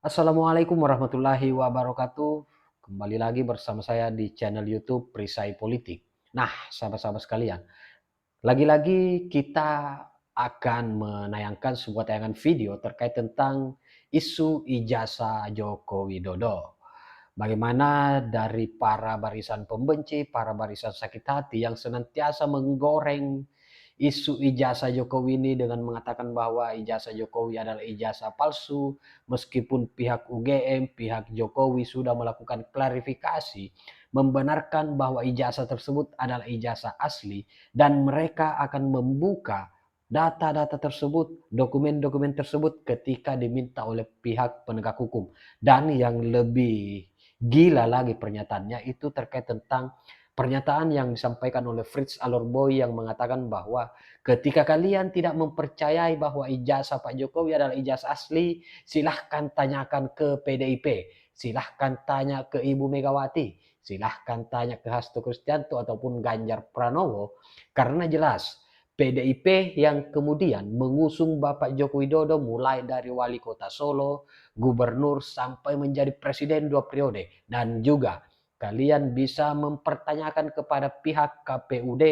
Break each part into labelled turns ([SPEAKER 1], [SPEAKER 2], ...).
[SPEAKER 1] Assalamualaikum warahmatullahi wabarakatuh. Kembali lagi bersama saya di channel YouTube Perisai Politik. Nah, sahabat-sahabat sekalian, lagi-lagi kita akan menayangkan sebuah tayangan video terkait tentang isu ijazah Joko Widodo. Bagaimana dari para barisan pembenci, para barisan sakit hati yang senantiasa menggoreng isu ijazah Jokowi ini dengan mengatakan bahwa ijazah Jokowi adalah ijazah palsu, meskipun pihak UGM, pihak Jokowi sudah melakukan klarifikasi, membenarkan bahwa ijazah tersebut adalah ijazah asli dan mereka akan membuka data-data tersebut, dokumen-dokumen tersebut ketika diminta oleh pihak penegak hukum. Dan yang lebih gila lagi pernyataannya itu terkait tentang pernyataan yang disampaikan oleh Fritz Alorboy yang mengatakan bahwa ketika kalian tidak mempercayai bahwa ijazah Pak Jokowi adalah ijazah asli, silahkan tanyakan ke PDIP, silahkan tanya ke Ibu Megawati, silahkan tanya ke Hasto Kristianto ataupun Ganjar Pranowo, karena jelas PDIP yang kemudian mengusung Bapak Joko Widodo mulai dari wali kota Solo, gubernur sampai menjadi presiden 2 periode, dan juga kalian bisa mempertanyakan kepada pihak KPUD,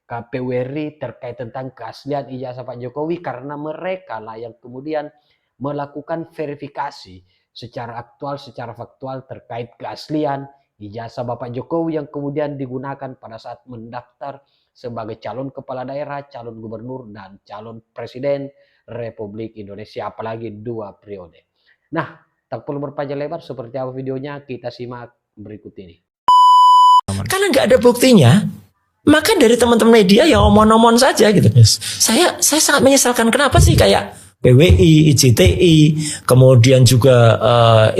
[SPEAKER 1] KPU RI terkait tentang keaslian ijazah Pak Jokowi, karena mereka lah yang kemudian melakukan verifikasi secara aktual, secara faktual terkait keaslian ijazah Bapak Jokowi yang kemudian digunakan pada saat mendaftar sebagai calon kepala daerah, calon gubernur, dan calon presiden Republik Indonesia, apalagi 2 periode. Nah, tak perlu berpanjang lebar, seperti apa videonya kita simak berikut ini.
[SPEAKER 2] Karena nggak ada buktinya, maka dari teman-teman media ya omon-omon saja gitu. Saya sangat menyesalkan, kenapa sih kayak PWI, IJTI, kemudian juga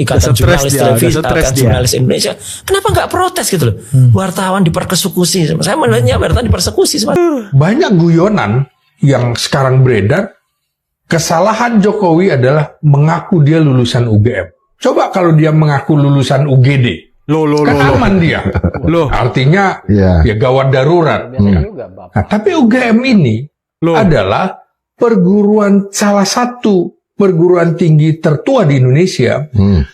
[SPEAKER 2] Ikatan Jurnalis Televisi, Ikatan Jurnalis Indonesia, kenapa nggak protes gitu loh? Wartawan dipersekusi, saya melihatnya wartawan dipersekusi.
[SPEAKER 3] Banyak guyonan yang sekarang beredar. Kesalahan Jokowi adalah mengaku dia lulusan UGM. Coba kalau dia mengaku lulusan UGD, kan aman dia. Artinya ya gawat darurat. Nah, tapi UGM ini adalah salah satu perguruan tinggi tertua di Indonesia.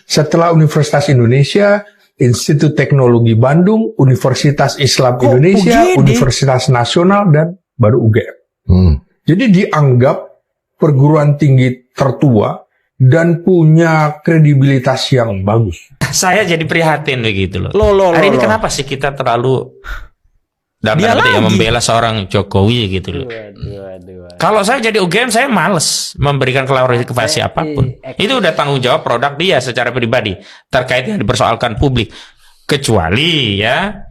[SPEAKER 3] Setelah Universitas Indonesia, Institut Teknologi Bandung, Universitas Islam Indonesia, Universitas Nasional, dan baru UGM. Jadi dianggap perguruan tinggi tertua dan punya kredibilitas yang bagus.
[SPEAKER 2] Saya jadi prihatin begitu loh. Hari ini kenapa sih kita terlalu membela seorang Jokowi gitu loh. Kalau saya jadi UGM, saya males memberikan klarifikasi apapun. Itu udah tanggung jawab produk dia secara pribadi terkait yang dipersoalkan publik. Kecuali ya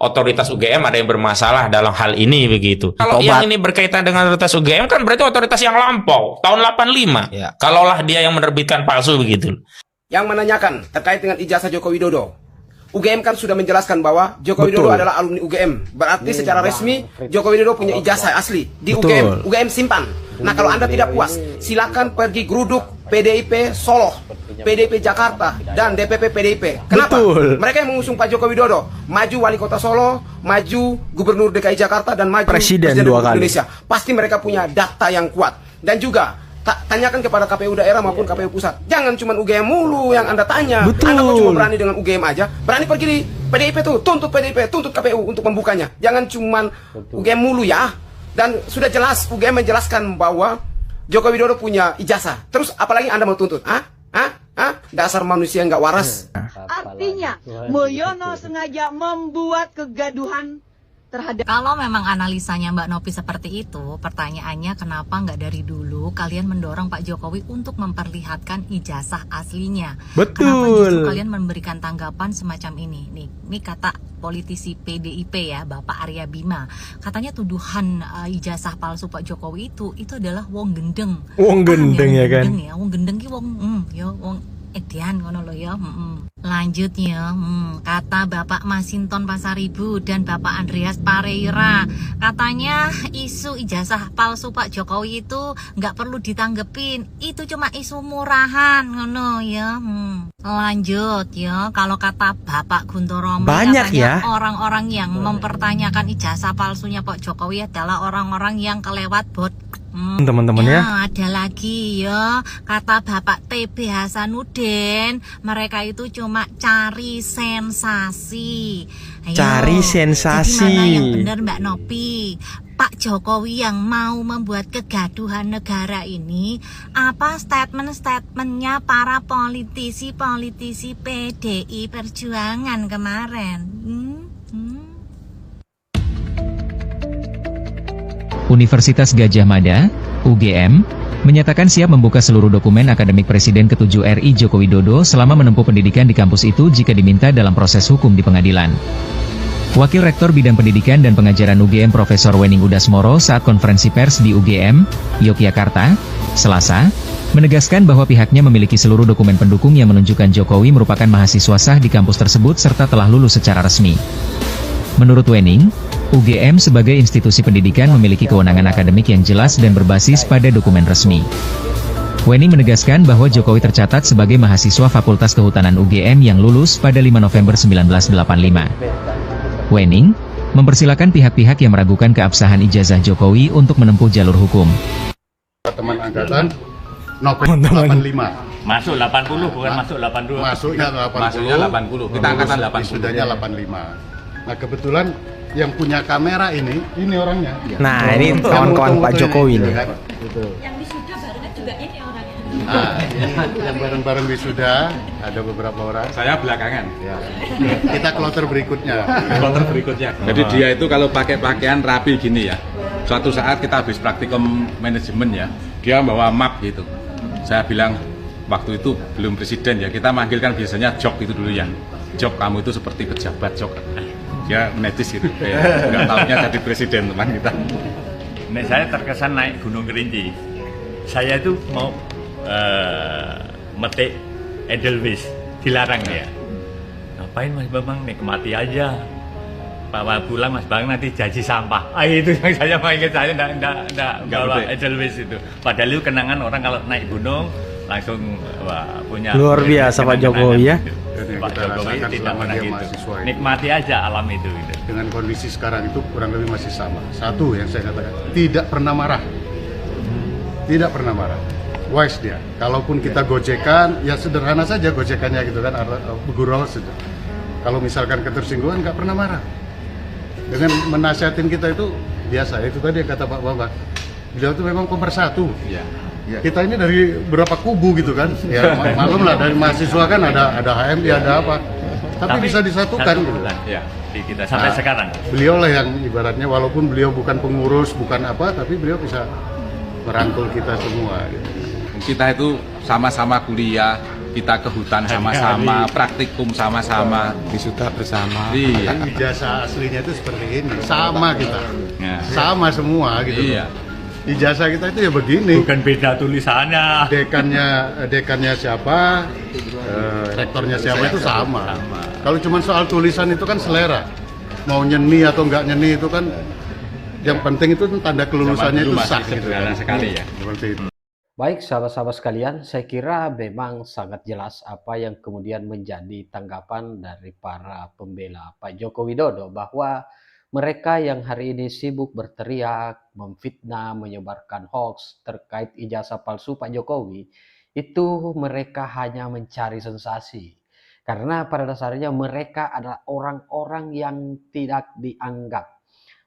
[SPEAKER 2] otoritas UGM ada yang bermasalah dalam hal ini begitu. Kalau yang ini berkaitan dengan otoritas UGM kan berarti otoritas yang lampau tahun 85. Ya. Kalaulah dia yang menerbitkan palsu begitu.
[SPEAKER 4] Yang menanyakan terkait dengan ijazah Joko Widodo, UGM kan sudah menjelaskan bahwa Joko Widodo adalah alumni UGM. Berarti secara resmi Joko Widodo punya ijazah asli di UGM. UGM simpan. Nah, kalau Anda tidak puas, silakan pergi geruduk PDIP Solo, PDIP Jakarta, dan DPP PDIP. Kenapa? Mereka yang mengusung Pak Joko Widodo, maju wali kota Solo, maju gubernur DKI Jakarta, dan maju presiden 2 kali Indonesia. Pasti mereka punya data yang kuat. Dan juga tanyakan kepada KPU daerah maupun KPU pusat. Jangan cuma UGM mulu yang Anda tanya. Anda kok cuma berani dengan UGM aja? Berani pergi di PDIP tuh, tuntut PDIP, tuntut KPU untuk membukanya. Jangan cuma UGM mulu ya. Dan sudah jelas UGM menjelaskan bahwa Joko Widodo punya ijazah. Terus apalagi Anda mau tuntut? Dasar manusia nggak waras.
[SPEAKER 5] Artinya Mulyono sengaja membuat kegaduhan terhadap.
[SPEAKER 6] Kalau memang analisanya Mbak Novi seperti itu, pertanyaannya kenapa nggak dari dulu kalian mendorong Pak Jokowi untuk memperlihatkan ijazah aslinya? Kenapa justru kalian memberikan tanggapan semacam ini? Nih kata politisi PDIP ya, Bapak Arya Bima, katanya tuduhan ijazah palsu Pak Jokowi itu adalah wong gendeng. Wong gendeng ya kan? Wong gendeng ki wong wong edian ngono lho ya. Lanjut ya, kata Bapak Masinton Pasaribu dan Bapak Andreas Pareira, katanya isu ijazah palsu Pak Jokowi itu nggak perlu ditanggepin, itu cuma isu murahan ngono ya. Lanjut ya, kalau kata Bapak Guntur Romli, banyak ya orang-orang yang mempertanyakan ijazah palsunya Pak Jokowi adalah orang-orang yang kelewat
[SPEAKER 7] teman-teman ya.
[SPEAKER 6] Ada lagi ya, kata Bapak TB Hasanuddin, mereka itu cuma cari sensasi. Ayo,
[SPEAKER 7] Cari sensasi.
[SPEAKER 6] jadi mana yang benar Mbak Nopi? Pak Jokowi yang mau membuat kegaduhan negara ini, apa statement-statementnya para politisi-politisi PDI Perjuangan kemarin?
[SPEAKER 8] Universitas Gadjah Mada, UGM, menyatakan siap membuka seluruh dokumen akademik Presiden ke-7 RI Joko Widodo selama menempuh pendidikan di kampus itu jika diminta dalam proses hukum di pengadilan. Wakil Rektor Bidang Pendidikan dan Pengajaran UGM Profesor Wening Udasmoro saat konferensi pers di UGM, Yogyakarta, Selasa, menegaskan bahwa pihaknya memiliki seluruh dokumen pendukung yang menunjukkan Jokowi merupakan mahasiswa sah di kampus tersebut serta telah lulus secara resmi. Menurut Wening, UGM sebagai institusi pendidikan memiliki kewenangan akademik yang jelas dan berbasis pada dokumen resmi. Wening menegaskan bahwa Jokowi tercatat sebagai mahasiswa Fakultas Kehutanan UGM yang lulus pada 5 November 1985. Wening mempersilakan pihak-pihak yang meragukan keabsahan ijazah Jokowi untuk menempuh jalur hukum.
[SPEAKER 9] Teman angkatan November 85.
[SPEAKER 10] Masuk 80 bukan masuk 82.
[SPEAKER 9] Masuknya 80.
[SPEAKER 10] Masuknya 80. Kita angkatan 80.
[SPEAKER 9] Wisudanya 85. Nah, kebetulan yang punya kamera ini orangnya.
[SPEAKER 7] Nah, ini kawan-kawan Pak Jokowi nih.
[SPEAKER 6] Yang wisuda barengan juga ini orangnya.
[SPEAKER 9] Yang bareng-bareng wisuda ada beberapa orang.
[SPEAKER 10] Saya belakangan.
[SPEAKER 9] Ya. Kita kloter berikutnya.
[SPEAKER 10] Kloter berikutnya. Jadi dia itu kalau pakai pakaian rapi gini ya. Suatu saat kita habis praktikum manajemen ya, dia bawa map gitu. Saya bilang waktu itu belum presiden ya, kita manggilkan biasanya jok itu dulu ya. Jok kamu itu seperti pejabat jok. Dia netis gitu, nggak tahunya jadi presiden teman kita.
[SPEAKER 11] Nek saya terkesan naik Gunung Kerinci. Saya itu mau metik Edelweiss, dilarang dia. Ngapain Mas Bambang, nikmati aja. Bawa pulang Mas Bambang nanti jaji sampah. Itu yang saya mau ingat, saya enggak bawa Edelweiss itu. Padahal itu kenangan orang kalau naik gunung langsung punya
[SPEAKER 7] luar biasa Pak Jokowi ya.
[SPEAKER 11] Pak Jokowi tidak pernah gitu. Nikmati aja alam itu gitu.
[SPEAKER 9] Dengan kondisi sekarang itu kurang lebih masih sama. Satu yang saya katakan, tidak pernah marah. Tidak pernah marah. Wise dia. Kalaupun kita gojekan, ya sederhana saja gojekannya gitu kan, bergurau saja. Kalau misalkan ketersinggungan nggak pernah marah. Dengan menasihatin kita itu biasa. Itu tadi yang kata Pak Bambang. Beliau itu memang pemersatu. Ya. Kita ini dari berapa kubu gitu kan, ya maklum lah dari mahasiswa kan ada HMI ada apa, tapi bisa disatukan gitu.
[SPEAKER 11] Ya, di kita sampai sekarang.
[SPEAKER 9] Beliau lah yang ibaratnya walaupun beliau bukan pengurus bukan apa, tapi beliau bisa merangkul kita semua. Gitu.
[SPEAKER 10] Kita itu sama-sama kuliah, kita ke hutan sama-sama, praktikum sama-sama, wisuda bersama.
[SPEAKER 9] Iya. Ijazah aslinya itu seperti ini, sama kita, sama semua gitu. Iya. Ijazah kita itu ya begini.
[SPEAKER 11] Bukan beda tulisannya.
[SPEAKER 9] Dekannya siapa, rektornya siapa itu sama. Kalau cuma soal tulisan itu kan selera. Mau nyeni atau enggak nyeni itu kan yang penting itu tanda kelulusannya itu sah gitu kan.
[SPEAKER 11] Sekali ya.
[SPEAKER 9] Seperti itu.
[SPEAKER 1] Baik sahabat-sahabat sekalian, saya kira memang sangat jelas apa yang kemudian menjadi tanggapan dari para pembela Pak Joko Widodo bahwa mereka yang hari ini sibuk berteriak, memfitnah, menyebarkan hoax terkait ijazah palsu Pak Jokowi, itu mereka hanya mencari sensasi. Karena pada dasarnya mereka adalah orang-orang yang tidak dianggap,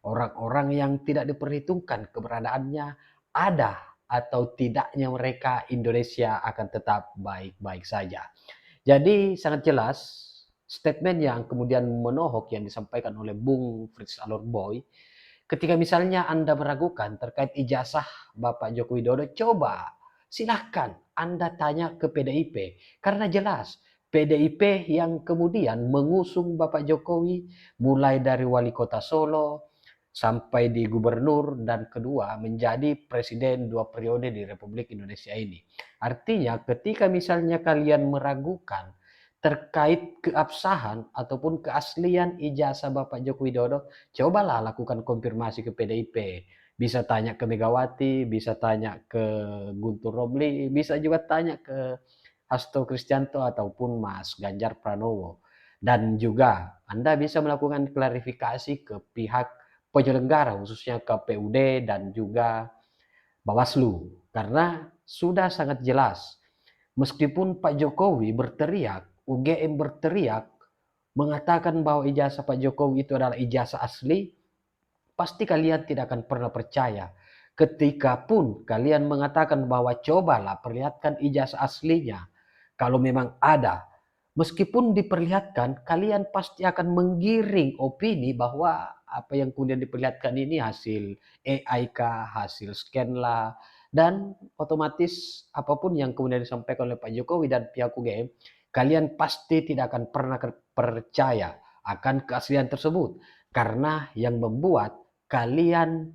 [SPEAKER 1] orang-orang yang tidak diperhitungkan keberadaannya ada atau tidaknya mereka Indonesia akan tetap baik-baik saja. Jadi sangat jelas statement yang kemudian menohok yang disampaikan oleh Bung Frits Alorboy, ketika misalnya Anda meragukan terkait ijazah Bapak Joko Widodo, coba silahkan Anda tanya ke PDIP. Karena jelas PDIP yang kemudian mengusung Bapak Jokowi mulai dari wali kota Solo sampai di gubernur dan kedua menjadi presiden 2 periode di Republik Indonesia ini. Artinya ketika misalnya kalian meragukan terkait keabsahan ataupun keaslian ijazah Bapak Joko Widodo, cobalah lakukan konfirmasi ke PDIP. Bisa tanya ke Megawati, bisa tanya ke Guntur Romli, bisa juga tanya ke Hasto Kristianto ataupun Mas Ganjar Pranowo. Dan juga Anda bisa melakukan klarifikasi ke pihak penyelenggara khususnya KPUD dan juga Bawaslu, karena sudah sangat jelas. Meskipun Pak Jokowi berteriak, UGM berteriak, mengatakan bahwa ijazah Pak Jokowi itu adalah ijazah asli, pasti kalian tidak akan pernah percaya. Ketika pun kalian mengatakan bahwa cobalah perlihatkan ijazah aslinya, kalau memang ada, meskipun diperlihatkan, kalian pasti akan menggiring opini bahwa apa yang kemudian diperlihatkan ini hasil AI kah, hasil scan lah, dan otomatis apapun yang kemudian disampaikan oleh Pak Jokowi dan pihak UGM, kalian pasti tidak akan pernah percaya akan keaslian tersebut. Karena yang membuat kalian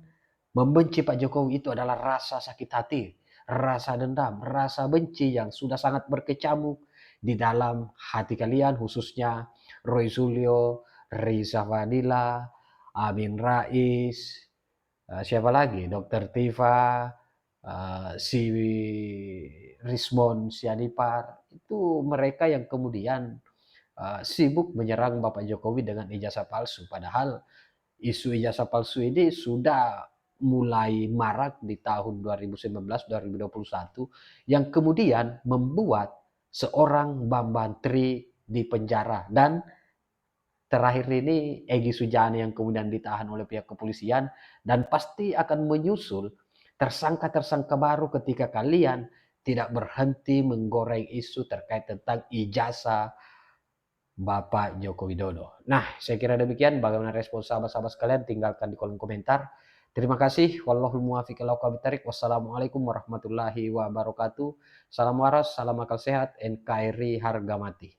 [SPEAKER 1] membenci Pak Jokowi itu adalah rasa sakit hati, rasa dendam, rasa benci yang sudah sangat berkecamuk di dalam hati kalian, khususnya Roy Suryo, Riza Fadila, Amin Rais, siapa lagi, Dr. Tifa, si Rismon Sianipar, itu mereka yang kemudian sibuk menyerang Bapak Jokowi dengan ijazah palsu. Padahal isu ijazah palsu ini sudah mulai marak di tahun 2019-2021 yang kemudian membuat seorang Bambang Tri dipenjara, dan terakhir ini Egy Sujana yang kemudian ditahan oleh pihak kepolisian, dan pasti akan menyusul tersangka-tersangka baru ketika kalian tidak berhenti menggoreng isu terkait tentang ijazah Bapak Joko Widodo. Nah, saya kira demikian. Bagaimana respon sahabat-sahabat sekalian? Tinggalkan di kolom komentar. Terima kasih. Wallahul muwaffiq ila aqwamit thariq. Wassalamualaikum warahmatullahi wabarakatuh. Salam waras, salam akal sehat, NKRI harga mati.